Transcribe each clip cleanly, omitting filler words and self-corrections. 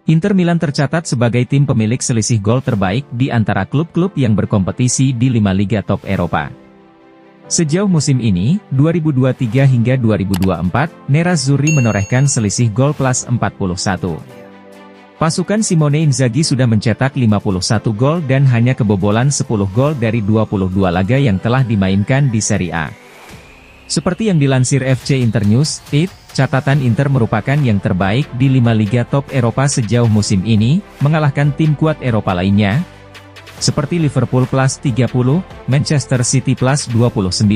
Inter Milan tercatat sebagai tim pemilik selisih gol terbaik di antara klub-klub yang berkompetisi di 5 liga top Eropa. Sejauh musim ini, 2023 hingga 2024, Nerazzurri menorehkan selisih gol plus 41. Pasukan Simone Inzaghi sudah mencetak 51 gol dan hanya kebobolan 10 gol dari 22 laga yang telah dimainkan di Serie A. Seperti yang dilansir FC Internews, catatan Inter merupakan yang terbaik di 5 liga top Eropa sejauh musim ini, mengalahkan tim kuat Eropa lainnya, seperti Liverpool plus 30, Manchester City plus 29,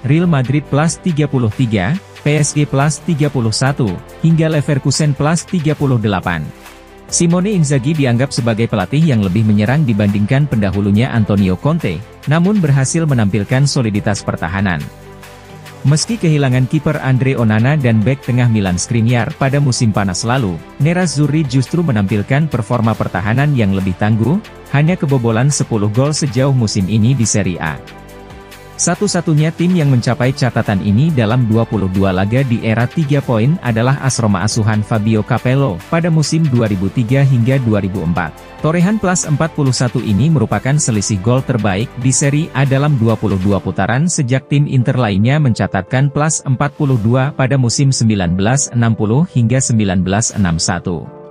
Real Madrid plus 33, PSG plus 31, hingga Leverkusen plus 38. Simone Inzaghi dianggap sebagai pelatih yang lebih menyerang dibandingkan pendahulunya Antonio Conte, namun berhasil menampilkan soliditas pertahanan. Meski kehilangan kiper Andre Onana dan bek tengah Milan Skriniar pada musim panas lalu, Nerazzurri justru menampilkan performa pertahanan yang lebih tangguh, hanya kebobolan 10 gol sejauh musim ini di Serie A. Satu-satunya tim yang mencapai catatan ini dalam 22 laga di era 3 poin adalah AS Roma asuhan Fabio Capello pada musim 2003 hingga 2004. Torehan plus 41 ini merupakan selisih gol terbaik di Serie A dalam 22 putaran sejak tim Inter lainnya mencatatkan plus 42 pada musim 1960 hingga 1961.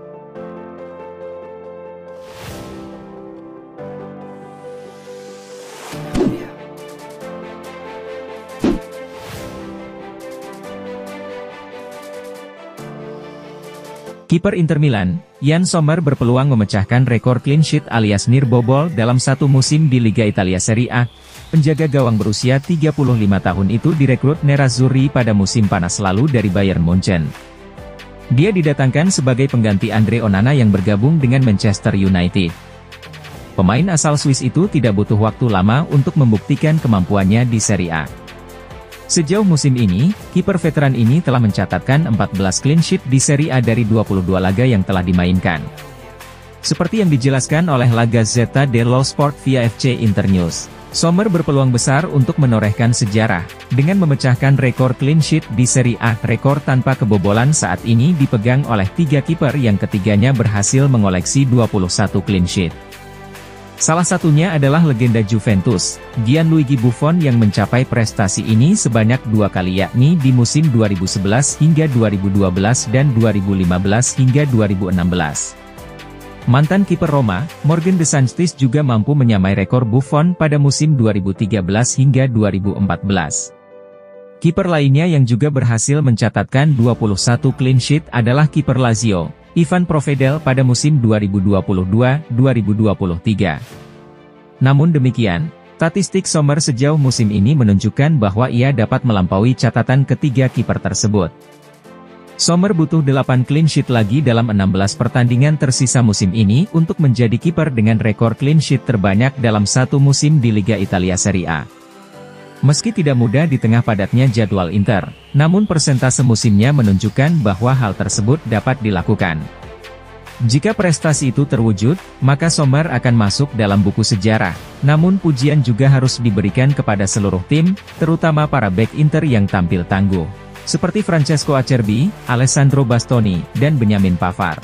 Kiper Inter Milan, Yann Sommer berpeluang memecahkan rekor clean sheet alias nirbobol dalam satu musim di Liga Italia Serie A. Penjaga gawang berusia 35 tahun itu direkrut Nerazzurri pada musim panas lalu dari Bayern Munchen. Dia didatangkan sebagai pengganti Andre Onana yang bergabung dengan Manchester United. Pemain asal Swiss itu tidak butuh waktu lama untuk membuktikan kemampuannya di Serie A. Sejauh musim ini, kiper veteran ini telah mencatatkan 14 clean sheet di Serie A dari 22 laga yang telah dimainkan. Seperti yang dijelaskan oleh La Gazzetta dello Sport via FC Internews, Sommer berpeluang besar untuk menorehkan sejarah, dengan memecahkan rekor clean sheet di Serie A. Rekor tanpa kebobolan saat ini dipegang oleh 3 kiper yang ketiganya berhasil mengoleksi 21 clean sheet. Salah satunya adalah legenda Juventus, Gianluigi Buffon yang mencapai prestasi ini sebanyak 2 kali yakni di musim 2011 hingga 2012 dan 2015 hingga 2016. Mantan kiper Roma, Morgan De Sanctis juga mampu menyamai rekor Buffon pada musim 2013 hingga 2014. Kiper lainnya yang juga berhasil mencatatkan 21 clean sheet adalah kiper Lazio, Ivan Provedel pada musim 2022-2023. Namun demikian, statistik Sommer sejauh musim ini menunjukkan bahwa ia dapat melampaui catatan ketiga kiper tersebut. Sommer butuh 8 clean sheet lagi dalam 16 pertandingan tersisa musim ini untuk menjadi kiper dengan rekor clean sheet terbanyak dalam satu musim di Liga Italia Serie A. Meski tidak mudah di tengah padatnya jadwal Inter, namun persentase musimnya menunjukkan bahwa hal tersebut dapat dilakukan. Jika prestasi itu terwujud, maka Sommer akan masuk dalam buku sejarah, namun pujian juga harus diberikan kepada seluruh tim, terutama para bek Inter yang tampil tangguh, seperti Francesco Acerbi, Alessandro Bastoni, dan Benjamin Pavard.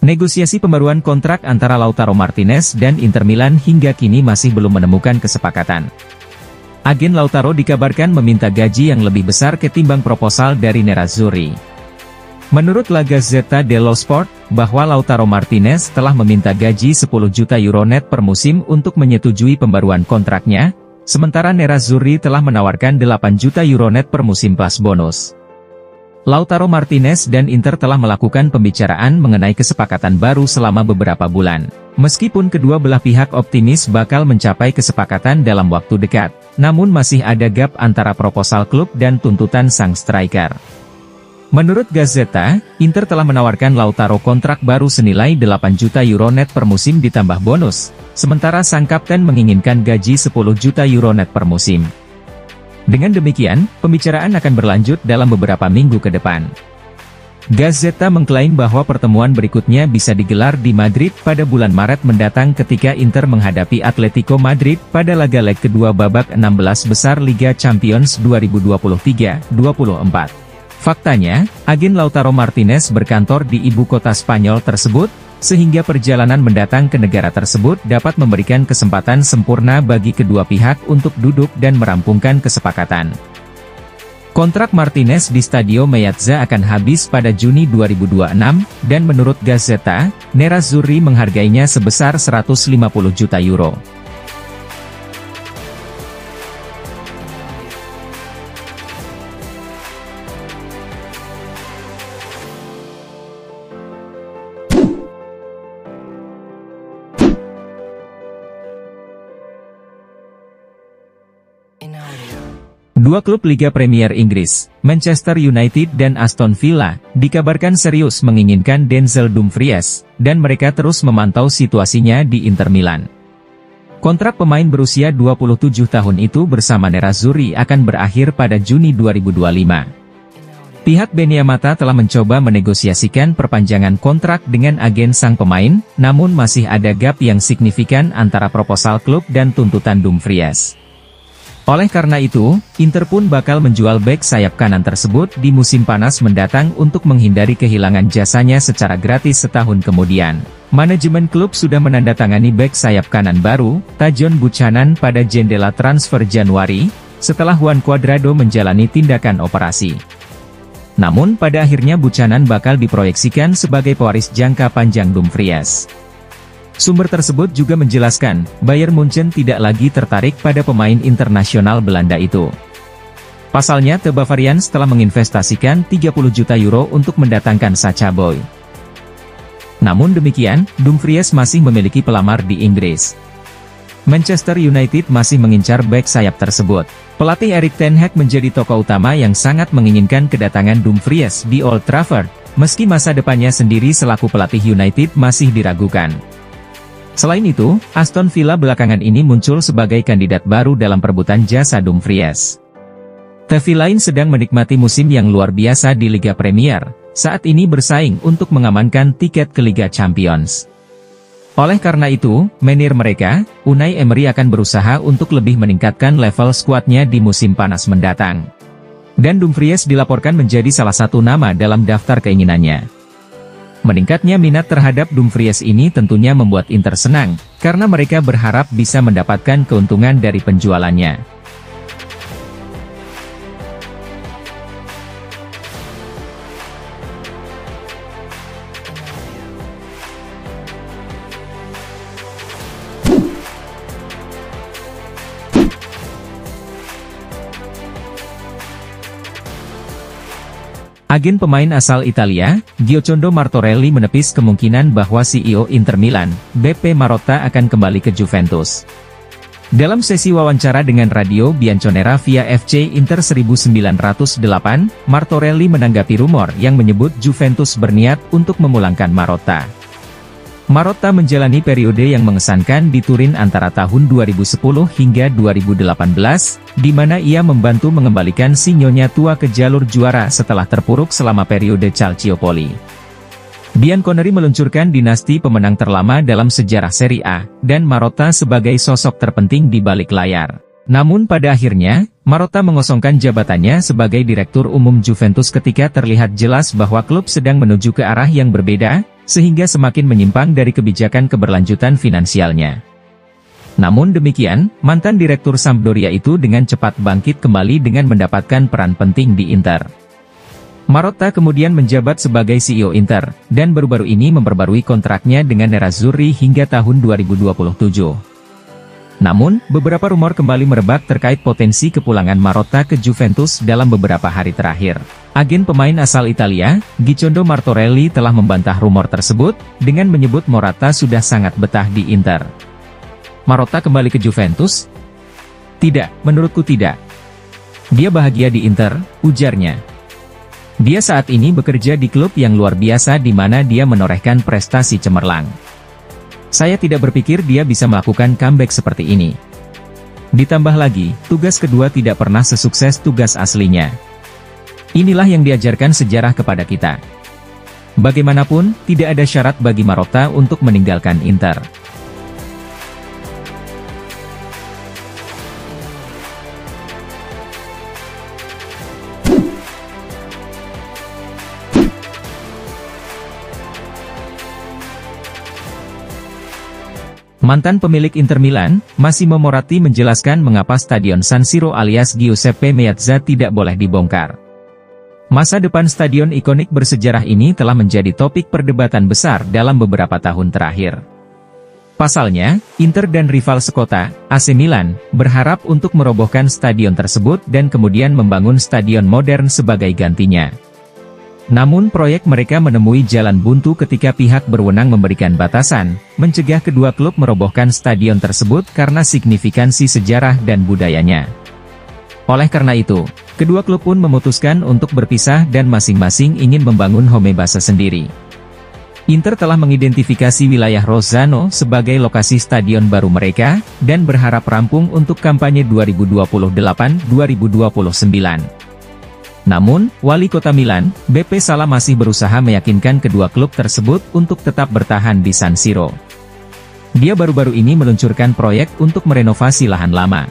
Negosiasi pembaruan kontrak antara Lautaro Martinez dan Inter Milan hingga kini masih belum menemukan kesepakatan. Agen Lautaro dikabarkan meminta gaji yang lebih besar ketimbang proposal dari Nerazzurri. Menurut La Gazzetta dello Sport, bahwa Lautaro Martinez telah meminta gaji 10 juta euro net per musim untuk menyetujui pembaruan kontraknya, sementara Nerazzurri telah menawarkan 8 juta euro net per musim plus bonus. Lautaro Martinez dan Inter telah melakukan pembicaraan mengenai kesepakatan baru selama beberapa bulan. Meskipun kedua belah pihak optimis bakal mencapai kesepakatan dalam waktu dekat, namun masih ada gap antara proposal klub dan tuntutan sang striker. Menurut Gazzetta, Inter telah menawarkan Lautaro kontrak baru senilai 8 juta euro net per musim ditambah bonus, sementara sang kapten menginginkan gaji 10 juta euro net per musim. Dengan demikian, pembicaraan akan berlanjut dalam beberapa minggu ke depan. Gazzetta mengklaim bahwa pertemuan berikutnya bisa digelar di Madrid pada bulan Maret mendatang ketika Inter menghadapi Atletico Madrid pada laga leg kedua babak 16 besar Liga Champions 2023-24. Faktanya, agen Lautaro Martinez berkantor di ibu kota Spanyol tersebut, sehingga perjalanan mendatang ke negara tersebut dapat memberikan kesempatan sempurna bagi kedua pihak untuk duduk dan merampungkan kesepakatan. Kontrak Martinez di Stadio Meazza akan habis pada Juni 2026, dan menurut Gazzetta, Nerazzurri menghargainya sebesar 150 juta euro. Dua klub Liga Premier Inggris, Manchester United dan Aston Villa, dikabarkan serius menginginkan Denzel Dumfries, dan mereka terus memantau situasinya di Inter Milan. Kontrak pemain berusia 27 tahun itu bersama Nerazzurri akan berakhir pada Juni 2025. Pihak Beniamata telah mencoba menegosiasikan perpanjangan kontrak dengan agen sang pemain, namun masih ada gap yang signifikan antara proposal klub dan tuntutan Dumfries. Oleh karena itu, Inter pun bakal menjual bek sayap kanan tersebut di musim panas mendatang untuk menghindari kehilangan jasanya secara gratis setahun kemudian. Manajemen klub sudah menandatangani bek sayap kanan baru, Tajon Buchanan pada jendela transfer Januari, setelah Juan Cuadrado menjalani tindakan operasi. Namun pada akhirnya Buchanan bakal diproyeksikan sebagai pewaris jangka panjang Dumfries. Sumber tersebut juga menjelaskan, Bayern Munchen tidak lagi tertarik pada pemain internasional Belanda itu. Pasalnya The Bavarians telah menginvestasikan 30 juta euro untuk mendatangkan Sacha Boey. Namun demikian, Dumfries masih memiliki pelamar di Inggris. Manchester United masih mengincar bek sayap tersebut. Pelatih Erik ten Hag menjadi tokoh utama yang sangat menginginkan kedatangan Dumfries di Old Trafford, meski masa depannya sendiri selaku pelatih United masih diragukan. Selain itu, Aston Villa belakangan ini muncul sebagai kandidat baru dalam perebutan jasa Dumfries. TV lain sedang menikmati musim yang luar biasa di Liga Premier, saat ini bersaing untuk mengamankan tiket ke Liga Champions. Oleh karena itu, manajer mereka, Unai Emery akan berusaha untuk lebih meningkatkan level skuadnya di musim panas mendatang. Dan Dumfries dilaporkan menjadi salah satu nama dalam daftar keinginannya. Meningkatnya minat terhadap Dumfries ini tentunya membuat Inter senang, karena mereka berharap bisa mendapatkan keuntungan dari penjualannya. Agen pemain asal Italia, Giocondo Martorelli menepis kemungkinan bahwa CEO Inter Milan, Beppe Marotta akan kembali ke Juventus. Dalam sesi wawancara dengan Radio Bianconera via FC Inter 1908, Martorelli menanggapi rumor yang menyebut Juventus berniat untuk memulangkan Marotta. Marotta menjalani periode yang mengesankan di Turin antara tahun 2010 hingga 2018, di mana ia membantu mengembalikan si Nyonya tua ke jalur juara setelah terpuruk selama periode Calciopoli. Bianconeri meluncurkan dinasti pemenang terlama dalam sejarah Serie A, dan Marotta sebagai sosok terpenting di balik layar. Namun pada akhirnya, Marotta mengosongkan jabatannya sebagai Direktur Umum Juventus ketika terlihat jelas bahwa klub sedang menuju ke arah yang berbeda, sehingga semakin menyimpang dari kebijakan keberlanjutan finansialnya. Namun demikian, mantan Direktur Sampdoria itu dengan cepat bangkit kembali dengan mendapatkan peran penting di Inter. Marotta kemudian menjabat sebagai CEO Inter, dan baru-baru ini memperbarui kontraknya dengan Nerazzurri hingga tahun 2027. Namun, beberapa rumor kembali merebak terkait potensi kepulangan Marotta ke Juventus dalam beberapa hari terakhir. Agen pemain asal Italia, Giocondo Martorelli telah membantah rumor tersebut, dengan menyebut Morata sudah sangat betah di Inter. Marotta kembali ke Juventus? Tidak, menurutku tidak. Dia bahagia di Inter, ujarnya. Dia saat ini bekerja di klub yang luar biasa di mana dia menorehkan prestasi cemerlang. Saya tidak berpikir dia bisa melakukan comeback seperti ini. Ditambah lagi, tugas kedua tidak pernah sesukses tugas aslinya. Inilah yang diajarkan sejarah kepada kita. Bagaimanapun, tidak ada syarat bagi Marotta untuk meninggalkan Inter. Mantan pemilik Inter Milan, Massimo Moratti menjelaskan mengapa Stadion San Siro alias Giuseppe Meazza tidak boleh dibongkar. Masa depan stadion ikonik bersejarah ini telah menjadi topik perdebatan besar dalam beberapa tahun terakhir. Pasalnya, Inter dan rival sekota, AC Milan, berharap untuk merobohkan stadion tersebut dan kemudian membangun stadion modern sebagai gantinya. Namun proyek mereka menemui jalan buntu ketika pihak berwenang memberikan batasan, mencegah kedua klub merobohkan stadion tersebut karena signifikansi sejarah dan budayanya. Oleh karena itu, kedua klub pun memutuskan untuk berpisah dan masing-masing ingin membangun home base sendiri. Inter telah mengidentifikasi wilayah Rozzano sebagai lokasi stadion baru mereka, dan berharap rampung untuk kampanye 2028-2029. Namun, wali kota Milan, Beppe Sala masih berusaha meyakinkan kedua klub tersebut untuk tetap bertahan di San Siro. Dia baru-baru ini meluncurkan proyek untuk merenovasi lahan lama.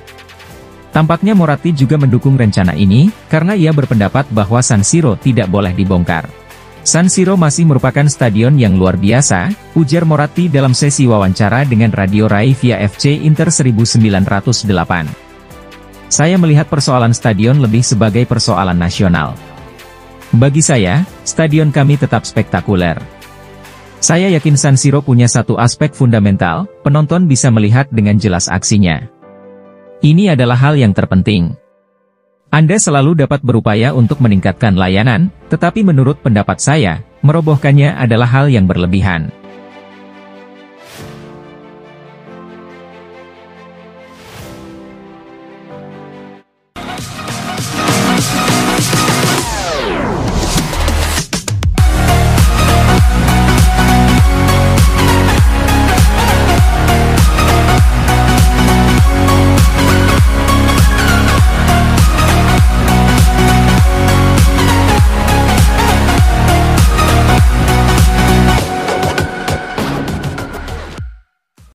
Tampaknya Moratti juga mendukung rencana ini, karena ia berpendapat bahwa San Siro tidak boleh dibongkar. San Siro masih merupakan stadion yang luar biasa, ujar Moratti dalam sesi wawancara dengan Radio Rai via FC Inter 1908. Saya melihat persoalan stadion lebih sebagai persoalan nasional. Bagi saya, stadion kami tetap spektakuler. Saya yakin San Siro punya satu aspek fundamental, penonton bisa melihat dengan jelas aksinya. Ini adalah hal yang terpenting. Anda selalu dapat berupaya untuk meningkatkan layanan, tetapi menurut pendapat saya, merobohkannya adalah hal yang berlebihan.